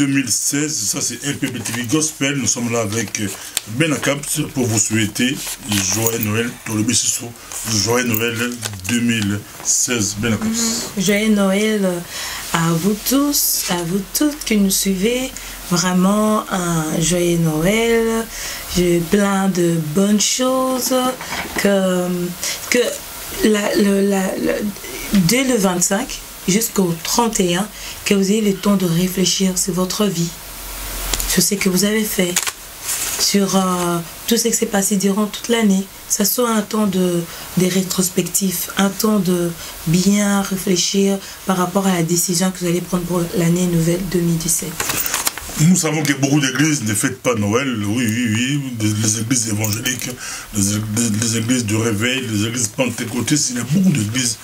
2016, ça c'est MPB Gospel. Nous sommes là avec Ben Akapt pour vous souhaiter joyeux Noël. Joyeux Noël 2016. Ben Akapt. Joyeux Noël à vous tous, à vous toutes qui nous suivez. Vraiment un joyeux Noël. J'ai plein de bonnes choses dès le 25 jusqu'au 31, que vous ayez le temps de réfléchir sur votre vie, sur ce que vous avez fait, sur tout ce qui s'est passé durant toute l'année. Ça soit un temps de rétrospectif, un temps de bien réfléchir par rapport à la décision que vous allez prendre pour l'année nouvelle 2017. Nous savons que beaucoup d'églises ne fêtent pas Noël, oui, les églises évangéliques, les églises de réveil, les églises pentecôtistes, il y a beaucoup d'églises.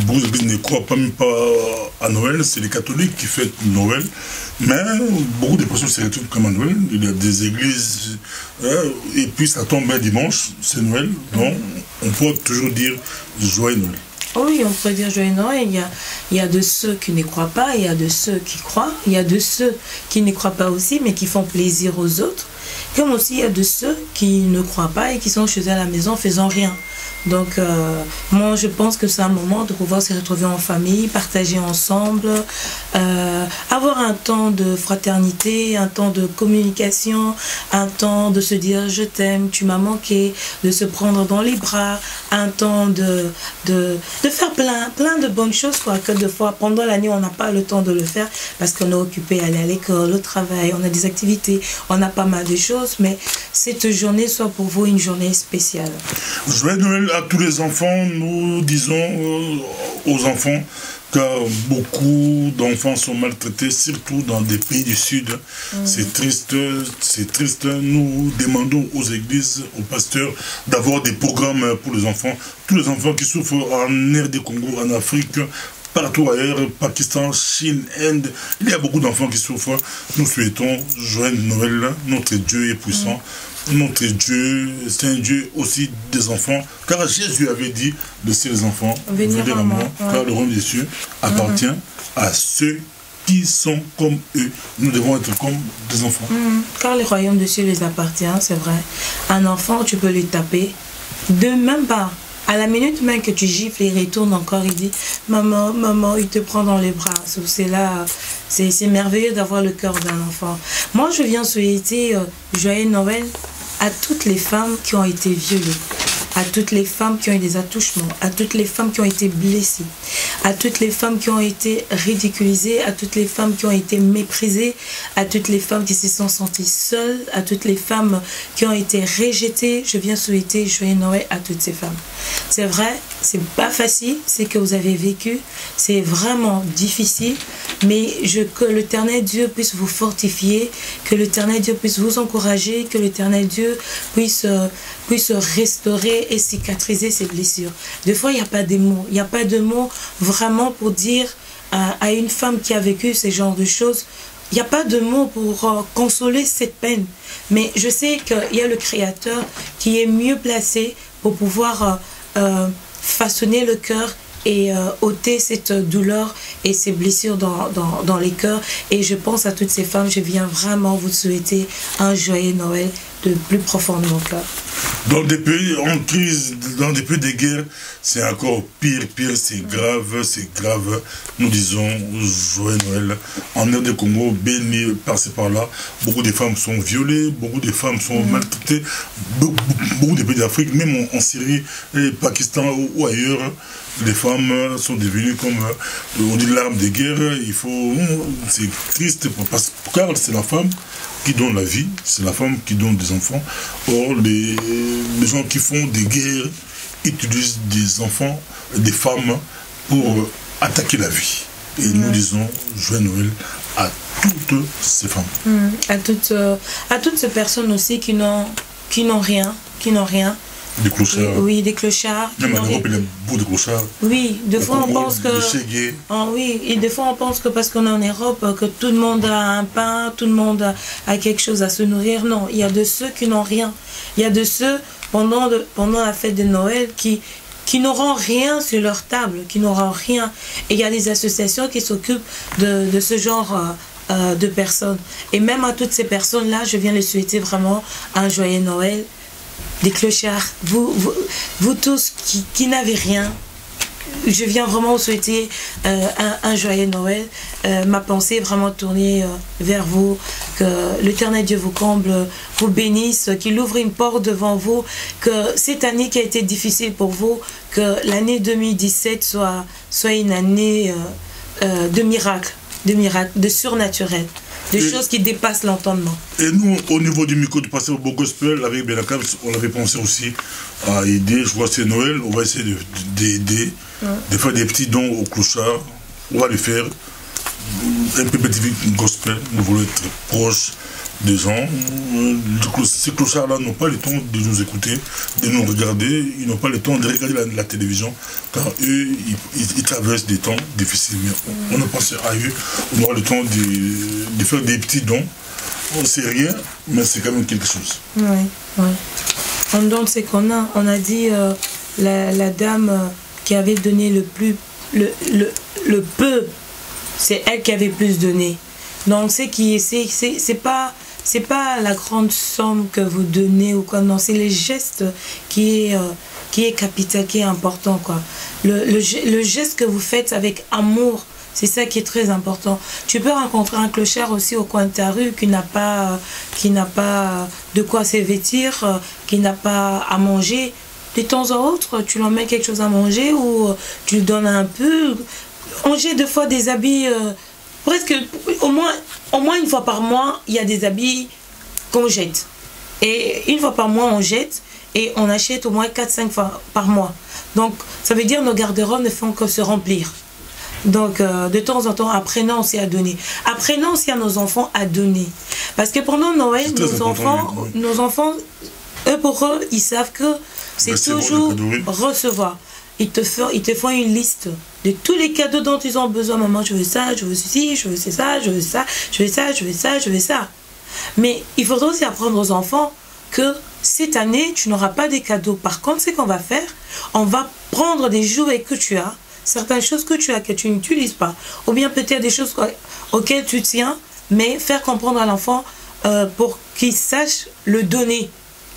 Beaucoup d'églises ne croient même pas à Noël, c'est les catholiques qui fêtent Noël, mais beaucoup de personnes se retrouvent comme à Noël. Il y a des églises, et puis ça tombe un dimanche, c'est Noël, donc on peut toujours dire joyeux Noël. Oui, on peut dire joyeux Noël. Il y a de ceux qui ne croient pas, il y a de ceux qui croient, il y a de ceux qui ne croient pas aussi, mais qui font plaisir aux autres. Comme aussi, il y a de ceux qui ne croient pas et qui sont chez eux à la maison faisant rien. Donc, moi, je pense que c'est un moment de pouvoir se retrouver en famille, partager ensemble, avoir un temps de fraternité, un temps de communication, un temps de se dire « je t'aime, tu m'as manqué », de se prendre dans les bras, un temps de faire plein de bonnes choses, quoi, que des fois, pendant l'année, on n'a pas le temps de le faire parce qu'on est occupé à aller à l'école, au travail, on a des activités, on a pas mal de choses, mais cette journée soit pour vous une journée spéciale. Joyeux Noël à tous les enfants. Nous disons aux enfants, car beaucoup d'enfants sont maltraités, surtout dans des pays du Sud. C'est triste, c'est triste. Nous demandons aux églises, aux pasteurs, d'avoir des programmes pour les enfants. Tous les enfants qui souffrent en RD Congo, en Afrique, partout ailleurs, Pakistan, Chine, Inde, il y a beaucoup d'enfants qui souffrent. Nous souhaitons joyeux Noël. Notre Dieu est puissant. Notre Dieu, c'est un Dieu aussi des enfants, car Jésus avait dit, laissez les enfants venir à moi, car le royaume des cieux appartient à ceux qui sont comme eux. Nous devons être comme des enfants. Car le royaume des cieux les appartient, c'est vrai. Un enfant, tu peux lui taper, de même pas. À la minute même que tu gifles, il retourne encore, il dit « Maman, maman », il te prend dans les bras. C'est là, c'est merveilleux d'avoir le cœur d'un enfant. Moi, je viens souhaiter joyeux Noël à toutes les femmes qui ont été violées, à toutes les femmes qui ont eu des attouchements, à toutes les femmes qui ont été blessées, à toutes les femmes qui ont été ridiculisées, à toutes les femmes qui ont été méprisées, à toutes les femmes qui se sont senties seules, à toutes les femmes qui ont été rejetées. Je viens souhaiter joyeux Noël à toutes ces femmes. C'est vrai, c'est pas facile, c'est que vous avez vécu, c'est vraiment difficile, mais que l'Éternel Dieu puisse vous fortifier, que l'Éternel Dieu puisse vous encourager, que l'Éternel Dieu puisse restaurer et cicatriser ces blessures. Des fois, il n'y a pas de mots. Il n'y a pas de mots vraiment pour dire à une femme qui a vécu ce genre de choses. Il n'y a pas de mots pour consoler cette peine. Mais je sais qu'il y a le Créateur qui est mieux placé pour pouvoir façonner le cœur et ôter cette douleur et ces blessures dans les cœurs. Et je pense à toutes ces femmes, je viens vraiment vous souhaiter un joyeux Noël de plus profond de mon cœur. Dans des pays en crise, dans des pays de guerre, c'est encore pire, c'est grave. Nous disons joyeux Noël. En RD Congo, béni par-ci par-là, beaucoup de femmes sont violées, beaucoup de femmes sont maltraitées, beaucoup de pays d'Afrique, même en Syrie, Pakistan ou ailleurs, les femmes sont devenues comme, on dit, l'arme de guerre. C'est triste, car c'est la femme qui donne la vie, c'est la femme qui donne des enfants. Or, les gens qui font des guerres utilisent des enfants, des femmes pour attaquer la vie. Et nous disons joyeux Noël à toutes ces femmes. À toutes ces personnes aussi qui n'ont rien. Des clochards. Oui, des clochards. Même en Europe, il y a beaucoup de clochards. Oui, des fois on pense que... oui, et des fois on pense que parce qu'on est en Europe, que tout le monde a un pain, tout le monde a quelque chose à se nourrir. Non, il y a de ceux qui n'ont rien. Il y a de ceux, pendant la fête de Noël, qui n'auront rien sur leur table, qui n'auront rien. Et il y a des associations qui s'occupent de ce genre de personnes. Et même à toutes ces personnes-là, je viens les souhaiter vraiment un joyeux Noël. Des clochards, vous tous qui n'avez rien, je viens vraiment vous souhaiter un joyeux Noël. Ma pensée est vraiment tournée vers vous. Que l'Éternel Dieu vous comble, vous bénisse, qu'il ouvre une porte devant vous. Que cette année qui a été difficile pour vous, que l'année 2017 soit une année de miracles, de surnaturel. Des choses qui dépassent l'entendement. Et nous, au niveau du micro du pasteur Beau Gospel, avec Benakab, on avait pensé aussi à aider. Je vois que c'est Noël, on va essayer d'aider, de faire des petits dons aux clochards. On va les faire. Un peu petit gospel, nous voulons être proches des gens. Ces clochards-là n'ont pas le temps de nous écouter, de nous regarder, ils n'ont pas le temps de regarder la télévision, car eux, ils traversent des temps difficiles. Mais on a pensé à eux, on aura le temps de faire des petits dons. On ne sait rien, mais c'est quand même quelque chose. Oui, oui. On donne ce qu'on a. On a dit la dame qui avait donné le peu, c'est elle qui avait plus donné. Donc c'est pas la grande somme que vous donnez ou quoi, non, c'est les gestes qui est capital, qui est important, quoi. Le geste que vous faites avec amour, c'est ça qui est très important. Tu peux rencontrer un clochard aussi au coin de ta rue qui n'a pas de quoi se vêtir, qui n'a pas à manger. De temps en autre, tu leur mets quelque chose à manger ou tu lui donnes un peu. On jette deux fois des habits, presque au moins une fois par mois, il y a des habits qu'on jette. Et une fois par mois, on jette et on achète au moins 4-5 fois par mois. Donc, ça veut dire que nos garde-robes ne font que se remplir. Donc, de temps en temps, apprenons aussi à donner. Apprenons aussi à nos enfants à donner. Parce que pendant Noël, nos enfants, eux, pour eux, ils savent que c'est toujours recevoir. Ils te font une liste de tous les cadeaux dont ils ont besoin. Maman, je veux ça, je veux ceci, je veux ça, je veux ça, je veux ça, je veux ça, je veux ça. Mais il faudra aussi apprendre aux enfants que cette année, tu n'auras pas des cadeaux. Par contre, ce qu'on va faire, on va prendre des jouets que tu as, certaines choses que tu as que tu n'utilises pas, ou bien peut-être des choses auxquelles tu tiens, mais faire comprendre à l'enfant pour qu'il sache le donner.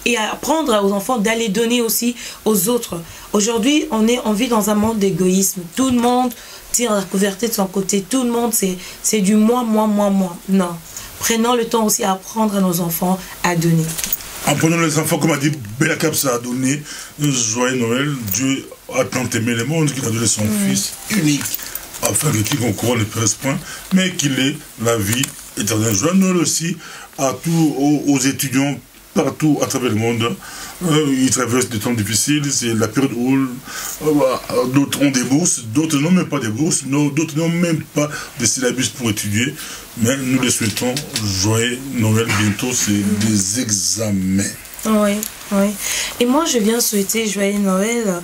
Et apprendre aux enfants d'aller donner aussi aux autres. Aujourd'hui, on vit dans un monde d'égoïsme. Tout le monde tire la couverture de son côté. Tout le monde, c'est du moi, moi, moi, moi. Non. Prenons le temps aussi à apprendre à nos enfants à donner. En prenant les enfants, comme a dit Benakab, ça a donné un joyeux Noël. Dieu a tant aimé le monde qu'il a donné son Fils unique, afin que quiconque croit ne périsse point, mais qu'il ait la vie éternelle. Joyeux Noël aussi à tous aux étudiants partout à travers le monde. Ils traversent des temps difficiles, c'est la période où d'autres ont des bourses, d'autres n'ont même pas des bourses, d'autres n'ont même pas de syllabus pour étudier, mais nous les souhaitons joyeux Noël. Bientôt c'est des examens. Oui, oui. Et moi je viens souhaiter joyeux Noël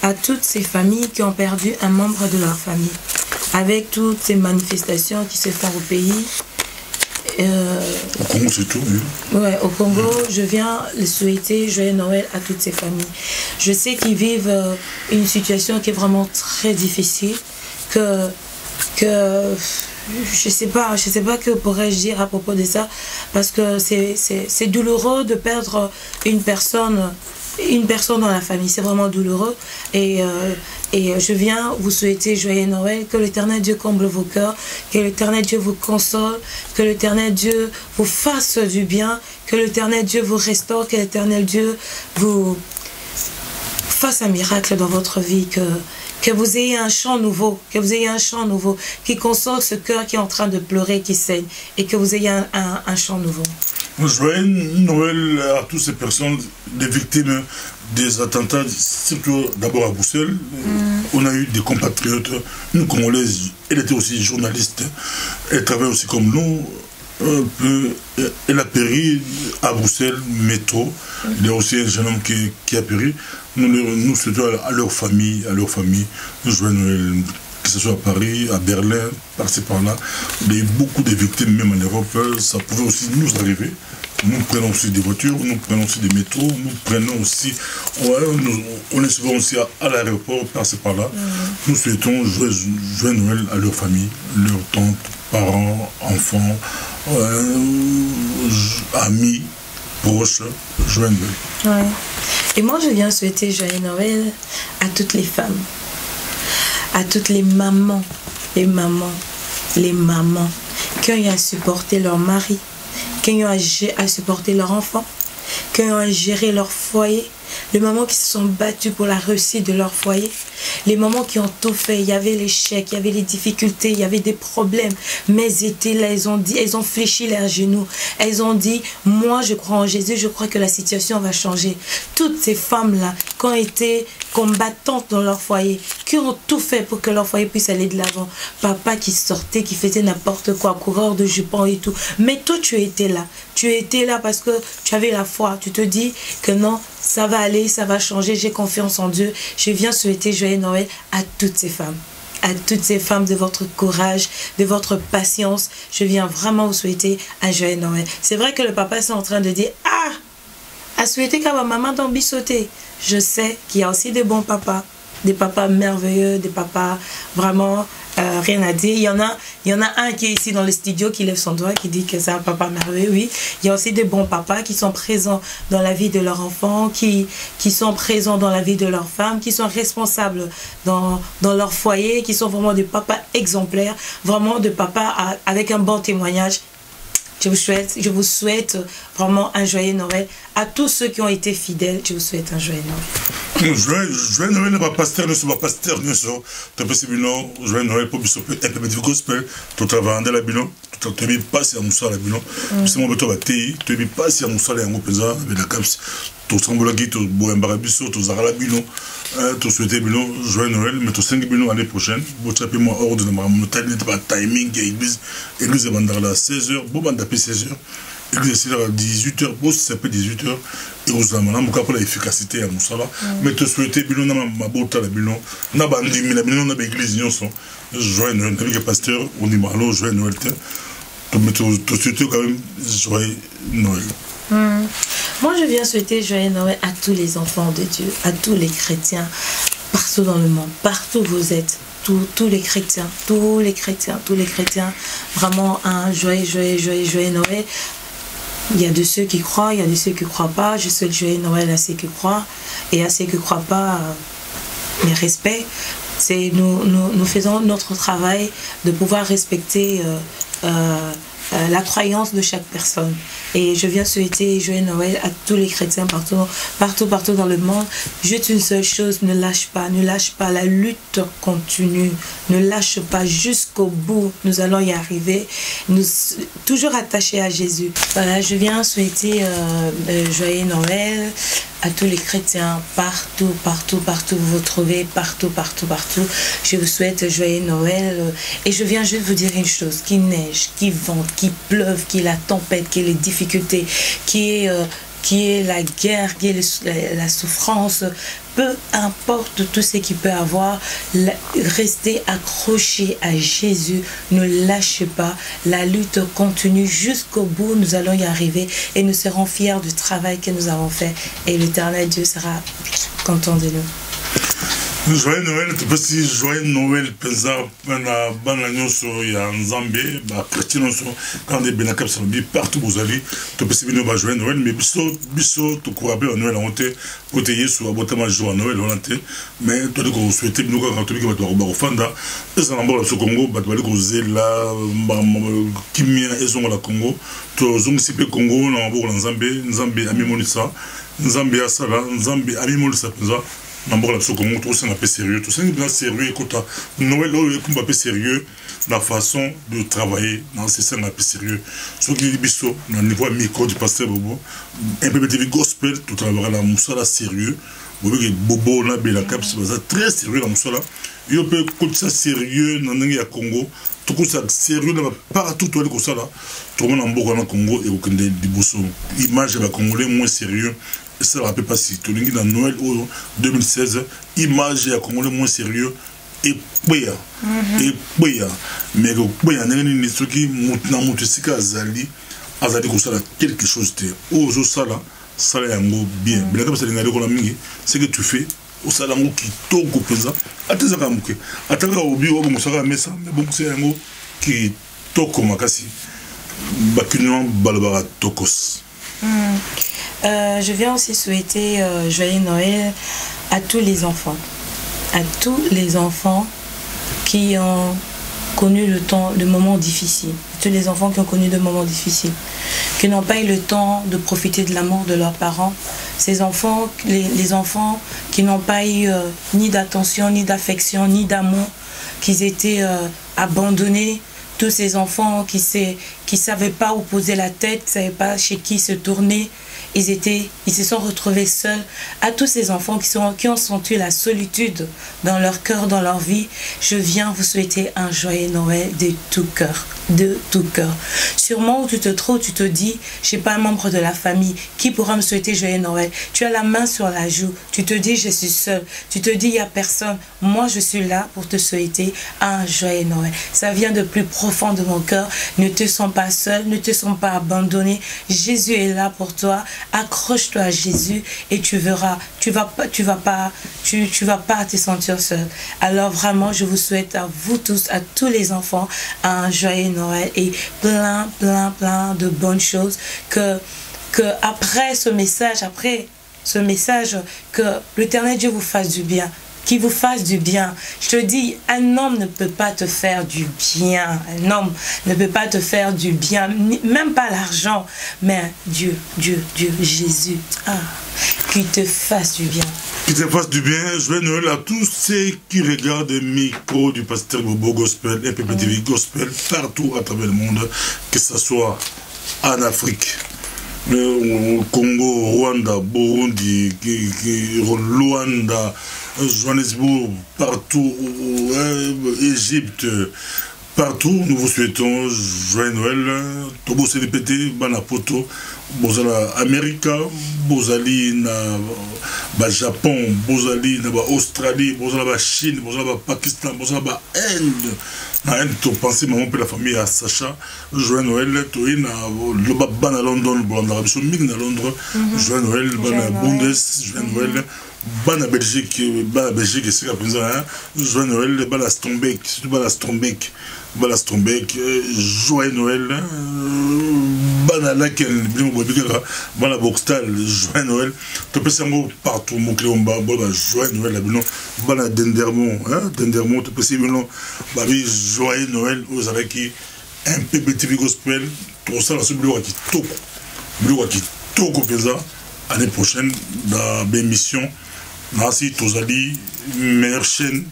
à toutes ces familles qui ont perdu un membre de leur famille, avec toutes ces manifestations qui se font au pays. Au Congo, c'est tout, oui. Ouais, au Congo, je viens le souhaiter joyeux Noël à toutes ces familles. Je sais qu'ils vivent une situation qui est vraiment très difficile, que je sais pas que pourrais-je dire à propos de ça, parce que c'est douloureux de perdre une personne dans la famille, c'est vraiment douloureux. Et je viens vous souhaiter joyeux Noël, que l'Éternel Dieu comble vos cœurs, que l'Éternel Dieu vous console, que l'Éternel Dieu vous fasse du bien, que l'Éternel Dieu vous restaure, que l'Éternel Dieu vous fasse un miracle dans votre vie, que vous ayez un chant nouveau, qui console ce cœur qui est en train de pleurer, qui saigne, et que vous ayez un chant nouveau. Joyeux Noël à toutes ces personnes, des victimes des attentats, surtout d'abord à Bruxelles. On a eu des compatriotes, une Congolaise, elle était aussi journaliste, elle travaille aussi comme nous, elle a péri à Bruxelles, métro. Il y a aussi un jeune homme qui a péri. Nous souhaitons à leur famille, joyeux Noël, que ce soit à Paris, à Berlin, par-ci par-là. Il y a eu beaucoup de victimes, même en Europe, ça pouvait aussi nous arriver. Nous prenons aussi des voitures, nous prenons aussi des métros, nous prenons aussi, on est souvent aussi à l'aéroport, par-ci par-là. Nous souhaitons joyeux Noël à leur famille, leurs tantes, parents, enfants, amis, proches, joyeux Noël. Ouais. Et moi, je viens souhaiter joyeux Noël à toutes les femmes, à toutes les mamans, les mamans qui ont à supporter leur mari, qui ont à supporter leur enfant, qui ont à gérer leur foyer, les mamans qui se sont battues pour la réussite de leur foyer, les mamans qui ont tout fait, il y avait l'échec, il y avait les difficultés, il y avait des problèmes, mais elles étaient là, elles ont fléchi leurs genoux, elles ont dit, moi je crois en Jésus, je crois que la situation va changer. Toutes ces femmes-là qui ont été combattantes dans leur foyer, qui ont tout fait pour que leur foyer puisse aller de l'avant. Papa qui sortait, qui faisait n'importe quoi, coureur de jupons et tout, mais toi tu étais là. Tu étais là parce que tu avais la foi. Tu te dis que non, ça va aller, ça va changer. J'ai confiance en Dieu. Je viens souhaiter joyeux Noël à toutes ces femmes. À toutes ces femmes de votre courage, de votre patience. Je viens vraiment vous souhaiter un joyeux Noël. C'est vrai que le papa est en train de dire, ah, à souhaiter qu'à ma maman dans bisauter. Je sais qu'il y a aussi des bons papas. Des papas merveilleux, des papas vraiment rien à dire. Il y en a un qui est ici dans le studio qui lève son doigt, qui dit que c'est un papa merveilleux, oui. Il y a aussi des bons papas qui sont présents dans la vie de leurs enfants, qui sont présents dans la vie de leurs femmes, qui sont responsables dans leur foyer, qui sont vraiment des papas exemplaires, vraiment des papas avec un bon témoignage. Je vous souhaite vraiment un joyeux Noël. À tous ceux qui ont été fidèles, je vous souhaite un joyeux Noël. Joyeux Noël, pas pasteur, ne soit pas pasteur, ne soit pas possible, non. Joyeux Noël, pour bisous, un peu de gospel, tout travail dans la bilan, tout te mis pas si à moussa la bilan. C'est mon beto baté, te mis pas si à moussa la yango pesa, avec la caps, tout semble qui tout bois embarabiso, tout zara la bilan, tout souhaiter bilan, joyeux Noël, mais tout 5 bilan l'année prochaine. Vous tapez moi hors de ma montagne, n'est pas timing, église de Mandala 16h, bon, on d'appel 16h. L'église est à 18h, bon, si ça peut 18h, et vous avez l'efficacité à Moussala. Mais te souhaiter, bilan, ma beauté, la bilan, n'a pas dit, mais la bilan, n'a pas l'église, nous sommes. Joyeux Noël, avec pasteur, on dit malo, joyeux Noël, te souhaiter quand même, joyeux Noël. Moi, je viens souhaiter joyeux Noël à tous les enfants de Dieu, à tous les chrétiens, partout dans le monde, partout où vous êtes. Tous les chrétiens, vraiment un joyeux Noël. Il y a de ceux qui croient, il y a de ceux qui ne croient pas. Je souhaite joyeux Noël à ceux qui croient et à ceux qui ne croient pas, mes respects. Nous faisons notre travail de pouvoir respecter la croyance de chaque personne. Et je viens souhaiter joyeux Noël à tous les chrétiens partout dans le monde. Juste une seule chose, ne lâche pas, la lutte continue, ne lâche pas jusqu'au bout, nous allons y arriver, nous toujours attachés à Jésus. Voilà, je viens souhaiter joyeux Noël à tous les chrétiens, partout, vous vous trouvez, partout. Je vous souhaite joyeux Noël. Et je viens juste vous dire une chose, qu'il neige, qu'il vente, qu'il pleuve, qu'il y ait la tempête, qu'il y ait les difficultés, qui est la guerre, qui est la souffrance, peu importe tout ce qu'il peut avoir, restez accrochés à Jésus, ne lâchez pas, la lutte continue jusqu'au bout, nous allons y arriver et nous serons fiers du travail que nous avons fait et l'Éternel Dieu sera content de nous. Joyeux Noël, tu peux si joyeux Noël, pensa, na banagnon sur ya Nzambé, bah chrétien sur quand des benakap sur bi partout vous allez, tu peux si venir bah joyeux Noël, mais biso tu crois bien Noël on te pour te yesu abotama joyeux Noël on te, mais toi de qu'on souhaiter nous quand tu dis que tu vas au fanda, ça n'embarque sur Congo, bah tu vas aller causer là, kimia et son la Congo, tu zong si pe Congo na embarque Nzambé ami monisa, Nzambé a ça là, Nzambé ami monisa pensa. D'abord, la Congo, tout ça un peu sérieux. Tout ça est sérieux. Écoute, Noël, on un peu sérieux. La façon de travailler, c'est un peu sérieux. Ce qui est biso, dans le niveau micro du pasteur Bobo, un peu de gospel, tout travail la moussa sérieux. Bobo, on a bien la cap, c'est très sérieux la moussa là. Il peut écouter ça sérieux dans le Congo. Tout ça sérieux partout tout le ça là. Tout le monde en Bogo Congo et au Kende du Bosso. Image de la Congolais moins sérieux. Et ça ne rappelle pas si tu as dans Noël 2016, image à Congolais moins sérieux et Péa. Et Péa. Mais Péa, il y a qui maintenant Moutessika Azali, Azali comme ça quelque chose de. Oh, ça là, ça là bien. Mais comme ça, c'est que tu fais. Au salango qui toque au présent. Attends, ça va mouker. Attends, au bio, on s'en va mettre ça. Mais bon, c'est un mot qui kitoko makasi bakino balabara tokos. Je viens aussi souhaiter joyeux Noël à tous les enfants. À tous les enfants qui ont connu le moment difficile. Tous les enfants qui ont connu des moments difficiles. Qui n'ont pas eu le temps de profiter de l'amour de leurs parents. Ces enfants, les enfants qui n'ont pas eu ni d'attention, ni d'affection, ni d'amour. Qu'ils étaient abandonnés. Tous ces enfants qui ne savaient pas où poser la tête, qui ne savaient pas chez qui se tourner. Ils se sont retrouvés seuls. À tous ces enfants qui ont senti la solitude dans leur cœur, dans leur vie, je viens vous souhaiter un joyeux Noël de tout cœur. De tout cœur. Sûrement où tu te trouves, tu te dis, je n'ai pas un membre de la famille qui pourra me souhaiter joyeux Noël. Tu as la main sur la joue. Tu te dis, je suis seul. Tu te dis, il n'y a personne. Moi, je suis là pour te souhaiter un joyeux Noël. Ça vient de plus profond de mon cœur. Ne te sens pas seul. Ne te sens pas abandonné. Jésus est là pour toi. Accroche-toi à Jésus et tu verras. Tu vas pas te sentir seul. Alors vraiment, je vous souhaite à vous tous, à tous les enfants, un joyeux Noël et plein de bonnes choses, que après ce message, que l'Éternel Dieu vous fasse du bien, qu'il vous fasse du bien. Je te dis, un homme ne peut pas te faire du bien, un homme ne peut pas te faire du bien, même pas l'argent, mais Dieu, Jésus, qu'il te fasse du bien. Qu'il te fasse du bien. Joyeux Noël à tous ceux qui regardent le micro du pasteur Bobo Gospel et PPTV Gospel partout à travers le monde, que ce soit en Afrique, le Congo, Rwanda, Burundi, Luanda, Johannesburg, partout, Égypte, partout. Nous vous souhaitons joyeux Noël. Tobo Célépété, Banapoto, Bozala Amérique, Bozali na Japon, Bozali na Australie, Bozala Chine, Bozala Pakistan, Bozala Inde. Na Inde, tu pensais maman pour la famille à Sacha. Joyeux Noël, tu es na London, Bolanda, Mich na Londres. Joyeux Noël, Bana Bundes, joyeux Noël. Bana Belgique, c'est la présent. Joyeux Noël, Bana Strombeck, surtout Bana Strombeck. Joyeux Noël, Bana Laken, Bana Boxtal, joyeux Noël. Tu peux savoir partout, mon Cléomba, joyeux Noël, Bana Dendermont, Dendermont, tu peux savoir, joyeux Noël, vous avez qui un PPTV Gospel, tout ça, c'est le qui toko présent l'année prochaine dans l'émission. Merci, Tozali, meilleure chaîne,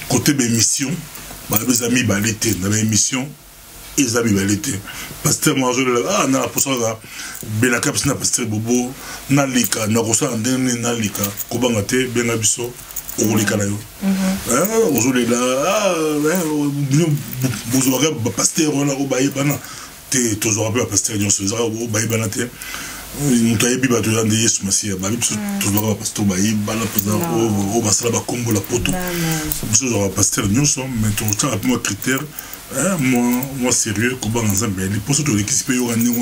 côté de l'émission. Les amis l'été dans l'émission, les amis l'été. Pasteur Marjo, na posa Benaka na pasteur Bobo, Nalika, Narosa Andene Nalika, Kobangate, Benabiso, Olika na yo. Aujourd'hui là, vous aurez pasteur là au Baïbana, tu auras pasteur Dionysos au Baïbana. Nous avons dit que nous avons dit que nous avons dit que nous avons dit que nous avons dit que nous avons dit que nous avons pasteur Nyonso, mais tu as un critère, moi sérieux, comme dans un pays. Pour ce que tu as dit,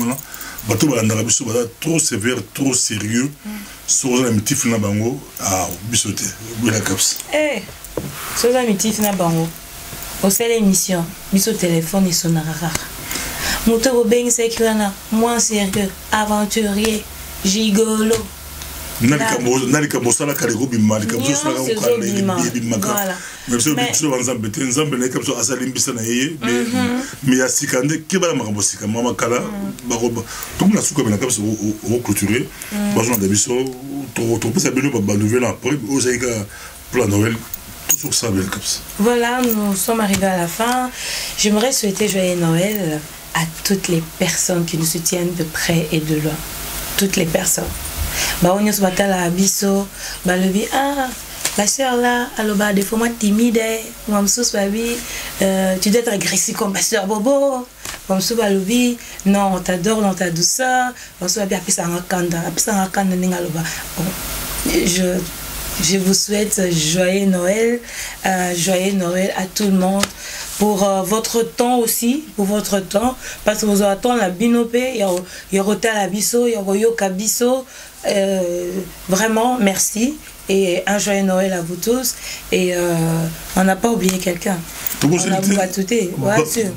trop sévère, trop sérieux, sur un petit film bango à bisoter, la caps. Eh, sur un petit film bango, au sein de l'émission, biso téléphone et son rare. Moto Beng Sekirana, moi sérieux, aventurier, gigolo. Nalika Bosala Kalego Bima, comme ça, ça va même si on va Nzambe, comme ça, Asalimbisa Naye, mais à Sikande, Kebala Marabosika, Mama Kala, Baroba, tout le monde a souka, mais comme ça, au clôturé, Bajon Dabiso, tu ça béni, nouvelle après, aux Aïga, pour la Noël. Tout ça, bien comme ça. Voilà, nous sommes arrivés à la fin. J'aimerais souhaiter joyeux Noël à toutes les personnes qui nous soutiennent de près et de loin. Toutes les personnes. On se bat à la biso, la soeur là, alors des fois moi timide, moi tu dois être agressif comme ma soeur Bobo. Non, on t'adore dans ta douceur. Je vous souhaite joyeux Noël à tout le monde. pour votre temps aussi, pour votre temps, parce que vous attendez la binopé, il y a Rota la biso, il y a Royoka biso. Vraiment, merci. Et un joyeux Noël à vous tous. Et on n'a pas oublié quelqu'un. On a vous batouté. Ouais, sûr.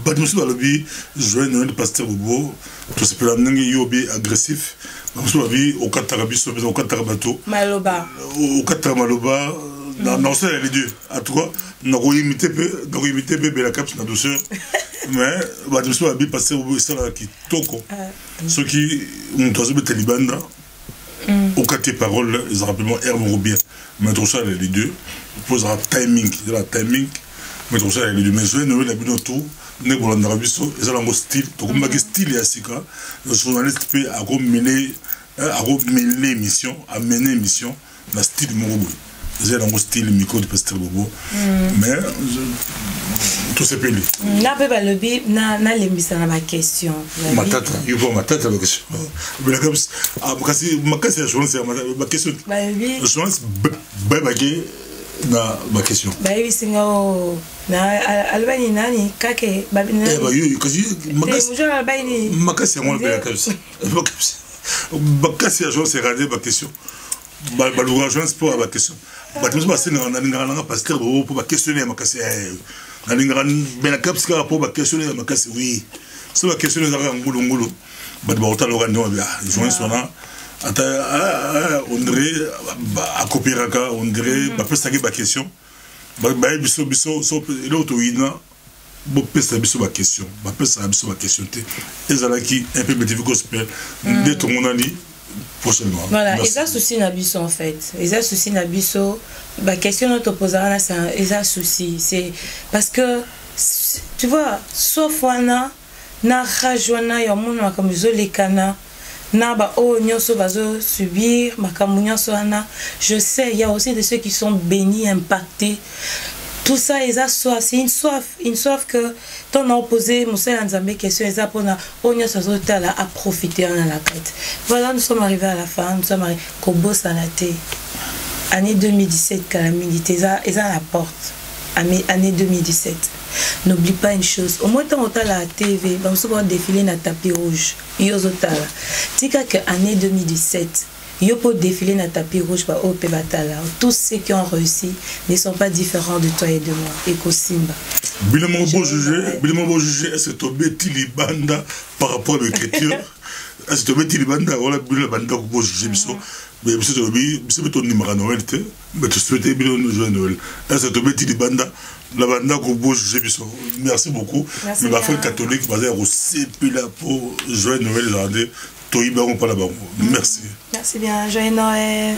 Joyeux Noël, pasteur Bobo. Tout ce que yobi agressif. Au Katarabiso, au Katarabato. Maloba. Au Katamaloba. Non, c'est les deux. À toi, nous avons imité bébé la caps, la douceur. Mais, je suis habillé pasteur Bobo, c'est là qui toko. Ceux qui ont choisi le Taliban. Au cas de parole, ils ont rapidement herbe bien. Mettre ça les deux. Posera timing. La timing. Mettre ça les deux. Mais je vais nous la bien autour. Nous avons l'Arabie Saoudite. Ils ont un style. Donc, on a un style à Sika. Le journaliste peut mener l'émission, à mener l'émission. Le style Morobo. Ils ont un style micro de pasteur Bobo. Mais tout c'est payé. N'a pas le bip, n'a l'émission à ma question. Ma tête, il faut ma tête à la question. Mais la casse, ma casse c'est la journée, c'est ma question. La journée, c'est ma question. Bah oui, c'est ngao. Na albani nani kake babina. Eh bah oui, kasi ma casse c'est moi la casse. Ma casse c'est la journée, c'est radé ma question. Bah le journée c'est pour ma question. Bah tu me dis c'est na pasteur pour ma questionner ma casse. Mais la cap c'est pour ma questionner ma casse oui. C'est ma questionner dans ngulu. Bah de autant l'organisation bien. Les journées sont là. On dirait à Copéraka, on dirait bah peut saguer ma question. Bah biso l'autre wina bon peut saguer ma question. Bah peut saguer ma question té. Et là qui un peu métier gospel de tout mon ami prochainement. Voilà, et ça souci nabiso en fait. Et ça souci nabiso bah question notre posera c'est un souci, c'est parce que tu vois sauf wana na rajwana ya mona comme zolekana. Naba oh nyonso bazo subir makamu nyonso ana. Je sais il y a aussi de ceux qui sont bénis impactés. Tout ça c'est une soif que ton a opposé Moussa Nzambe question eza pona oh nyonso azotala à profiter en la quête. Voilà, nous sommes arrivés à la fin, nous sommes arrivés Kobo Sanate. Année 2017 calamité eza à la porte. Année 2017. N'oublie pas une chose. Au moins, quand on a la TV, on se voit défiler dans le tapis rouge. Tika que année 2017, il peut défiler dans le tapis rouge. Tous ceux qui ont réussi ne sont pas différents de toi et de moi. Eko Simba. Bilement beau juger, est-ce que tu as dit banda par rapport à l'écriture? Est-ce que tu as dit banda? Voilà, le banda que beau juger. Mais monsieur Tobi, monsieur ton numéro Noël, mais tu souhaitais bien nous jouer Noël. Est-ce que tu as dit banda? La banda que beau juger. Merci beaucoup. Mais ma foi catholique, basée aussi là pour jouer Noël, Toïba, on parle là-bas. Merci. Merci bien, joyeux Noël.